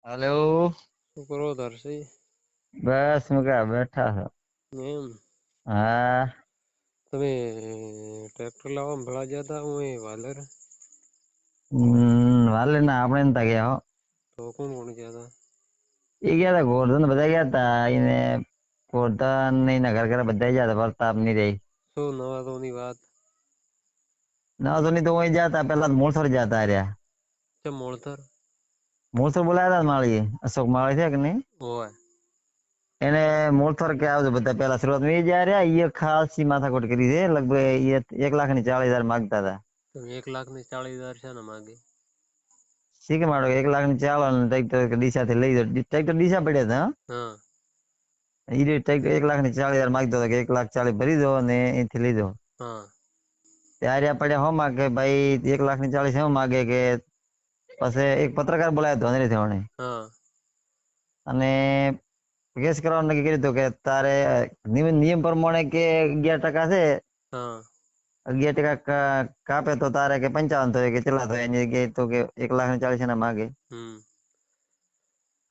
Hello. શું કરો ધરસી? બસ મુકા બેઠા છો. એમ હા. તમે ટ્રેક્ટર લાવવા ભેળા જતા હું એ વાલર વાલે ના આપણે નતા ગયા હો. તો કોણ કોણ ગયા હતા? એ ગયા તા ગોરધન બધા ગયા તા એને ગોરધન ને ઘર ઘર બધા ગયા હતા પ્રતાપ ની રહી. શું નવા તો ની વાત? ના તો નહી તો વહી જતા પેલા મોસર જતા રહ્યા. છે મોડથર મોસર બોલાયા હતા માળી અશોક માળી છે કે નઈ. ઓય એને મોલથર કે આવજો બધા પેલા શરૂઆત જ રહ્યા ખાસી માથાકોટ કરી છે લગભગ 1,40,000 માગતા હતા. તો 1,40,000 છે ને માગે. શીખ માડો 1,00,000 ચાલો ડીસા થી લઈ ટ્રેક્ટર ડીસા પડ્યા હતા. હા. એ 1,40,000 માગતો હતો કે 1,40,000 ભરી દો અને અહીંથી લીધો. હા. ત્યારે પડ્યા હો માગે ભાઈ 1,40,000 શું માગે કે પછી એક પત્રકાર બોલાયો હતો. હા. અને કેસ કરવાનું નક્કી કર્યું હતું કે તારે નિયમ પ્રમાણે કે 11% છે. હા. 11% કાપે તો તારે કે 55 થાય કે કેટલા થાય એની જગ્યાએ તો કે 1,40,000 ના માગે. હમ.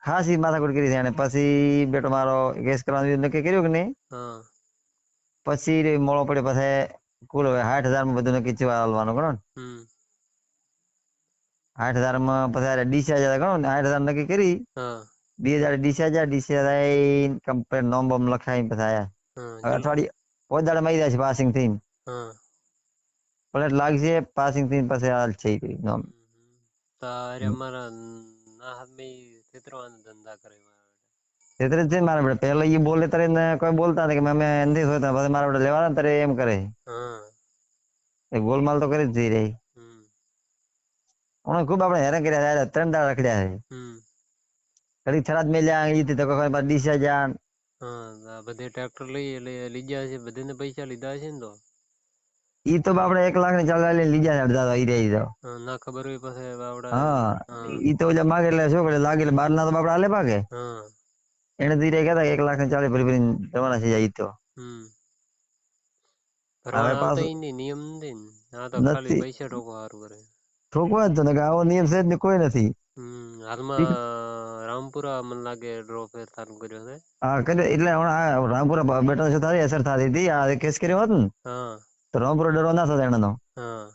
ખાસી માથાકુટ કરી છે અને પછી બેટો મારો કેસ કરવાનું નક્કી કર્યું કે નહીં. હા. પછી મોડો પડે પછી કુલ 60,000 માં બધું નક્કી હાલવાનું ગણો ને. હમ. 60,000 માં પછી ડીસા ગણો ને 60,000 નક્કી કરી. હા. 2,000 ડીસા કમ્પ્લેટ નોમ બોમ લખાઈને પછી આયા. હા હવે ચલો. અઠવાડિયે પોદાડે મળી જાય છે પાસિંગ થઈને. હા. પલેટ લાગશે પાસિંગ થઈને પછી હાલ છે. તારે અમારા ના ચિત્રવાનો ધંધા કરે. મારા પેલા એ બોલે ત ને કોઈ બોલતા ને કે અમે નથી મારા લેવા ત એમ કરે. હા. એ ગોલમાલ તો કરી જ જઈ રહી. હમ. ખુબ આપડે હેરાન કર્યા 3 દાડા રખડ્યા છે. હમ. કડી થરાદ મેલ્યા ડીસા જા. હા બધે ટ્રેક્ટર લીજા છે બધાને પૈસા લીધા છે ને તો. ઈ તો આપડે 1,40,000 લીજા અડધા. હા ના ખબર હોય પછી બાવડા. હા હા ઈ તો માગે એટલે શું કરે લાગે બાર ના તો બાપડા હાલે ભાગે. હા. એને ધીરે કતા 1,40,000 ભરી જવાના છે જાય તો. હમ. હવે ભરવાના આવતા પાછું એ નિયમ નથી ને આ તો ખાલી નથી પૈસા ટોકો સારું કરે. ઠોકવા જ તો ને કે આવો નિયમ છે જ ને કોઈ નથી. હાલમાં રામપુરા મને લાગે ડ્રો ફેર ચાલુ કર્યો છે. હા એટલે રામપુરા બેટા અસર થતી હતી આ કેસ કર્યો હોત ને. હા. તો રામપુરા ડરવા ના એને તો. હા.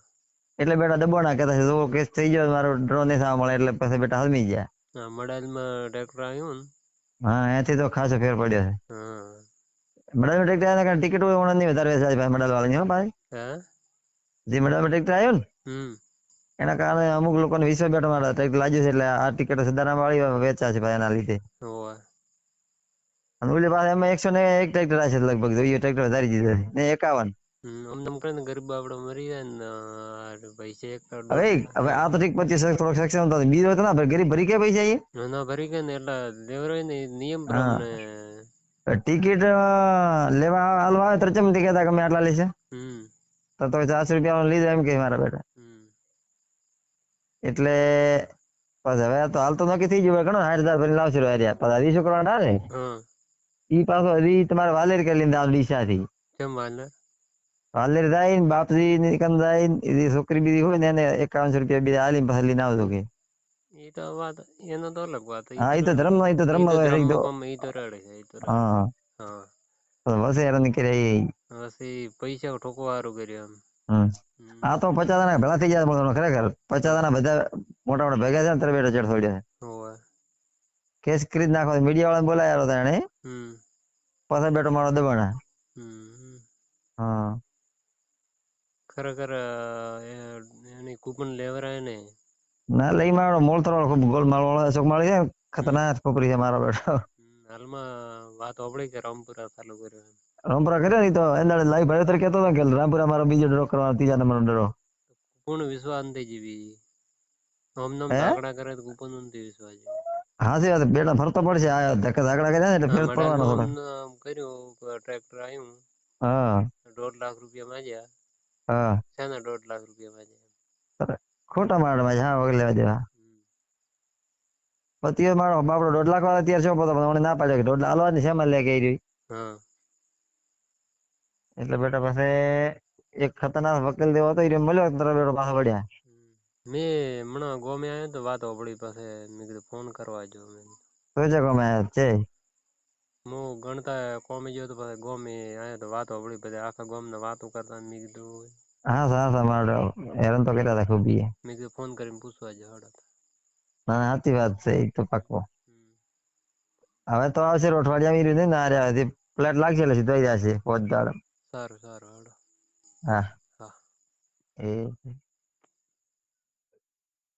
એટલે બેટા દબો ના કેતો કેસ થઈ ગયો મારો ડ્રો નઈ થવા મળે એટલે પછી બેટા હલમી ગયા. હા મળાઈલમાં ટ્રેક્ટર આવ્યું ને. હા એથી તો ખાસો ફેર પડ્યો છે. હા. ટિકિટ વધારે હે. જે ટ્રેક્ટર આવ્યો ને. હમ. એના કારણે અમુક લોકોને વિશ્વ બેઠો લાગ્યું છે એટલે આ ટિકિટો સધારા વાળી વેચા છે એના લીધે. હોવે. એમાં 101 ટ્રેક્ટર છે લગભગ ટ્રેક્ટર વધારી દીધો ને 51. અમમ કને ગરીબ આપડે મરી જાય ને પૈસા એક હવે આ તો ઠીક 25 થોડક સક્ષમ બીજો ગરીબ ભરી કે પૈસા ના ભરી કે ને એટલા લેવર ને નિયમ હા પ્રમાણે. ટિકિટ લેવા હાલવા આવે તો ચમતી કેતા કે અમે આટલા લેશે. હમ. તો 400 રૂપિયા લીધો એમ કે મારા બેટા. હમ. એટલે હવે તો હાલ તો નક્કી થઈ ગયું ઘણો 60,000 લાવશે 20 કરવાના ને. હા. ઈ પાછો તમારે વાલેર કરી લીધા ડીસાથી. કેમ વાલે. વાલેર જાય ને બાપજી જાય છોકરી બીજી હોય ને એને 51 રૂપિયા બીજા આલીને પછી લઈને આવજો કે. એ તો વાત એનો તો અલગ વાત હા એ તો ધર્મ એ તો ધર્મ ધ્રમમાં કમે એ તો રડે છે એ તો રડે. હા. બસ યાર નીકળે. પછી પૈસા ઠોકો સારું કર્યું એમ. આ તો 50 જણા ભેળા થઈ જાય ખરેખર 50 જણા બધા મોટા મોટા ભેગા છે ને બેઠો ચડતો. હોવે. કેસ કરી જ નાખો મીડિયા વાળાને બોલાયો હતો એને. હમ. પાછો બેઠો મારો દબાણા. હમ. હા. ખરેખર એની કૂપન લેવરાય ને. ના લઈ મોલ ગોલ માળ છે ખતરનાક છોકરી છે મારો બેઠો. હાલમાં વાત સાંભળી કે રામપુરા ચાલુ કર્યો એમ. રામપુરા કર્યો તો ભાઈ કેતો કે રામપુરા મારો બીજો ડ્રો કરવા ત્રીજા નંબરનો ડ્રો. પૂર્ણ વિશ્વાસ નથી જેવી આમ હે ધાકડા કરે તો કૂપન નથી વિશ્વાસ જેવી. હા વાત બેટા ફરતો પડશે ધક્કા કર્યા ને એટલે હા ફેર પડવાનો થોડો. મડાઈલમાં કર્યું ટ્રેક્ટર આવ્યું. હા. 1,50,000 રૂપિયા માંગ્યા. હા. શેના 1,50,000 રૂપિયા માંગ્યા. ખોટા મારામાં હા વગર લેવા દેવા. પતિ મારો બાપડો 1,50,000 વાળો તૈયાર છો મને ના પાડે 1,50,000 હાલવા છે લે કે. હા. એટલે બેટા પાસે એક ખતરનાક વકીલ જેવો હતો મળ્યો તારો બેટો પાછો પડ્યા. મેં હમણાં ગોમે આવ્યો તો વાત હોભળી પાસે મેં કીધું ફોન કરવા જો મેં તો જે ગમે છે હું ગણતા કોમી ગયો તો પછી ગોમે આવ્યો તો વાત હોભળી બધા આખા ગોમને વાતો કરતા મેં કીધું હા હા મારો હેરાન તો કર્યા હતા ખૂબ ઈ. મેં કીધું ફોન કરીને પૂછવા જો હડો ના સાચી વાત છે એ તો પાક્કો. હવે તો આવશે અઠવાડિયા આવી રહ્યું ને આ પ્લેટ લાગશે એટલે સીધો જશે પોચ દાડ. સારું સારું હડો હા હા એ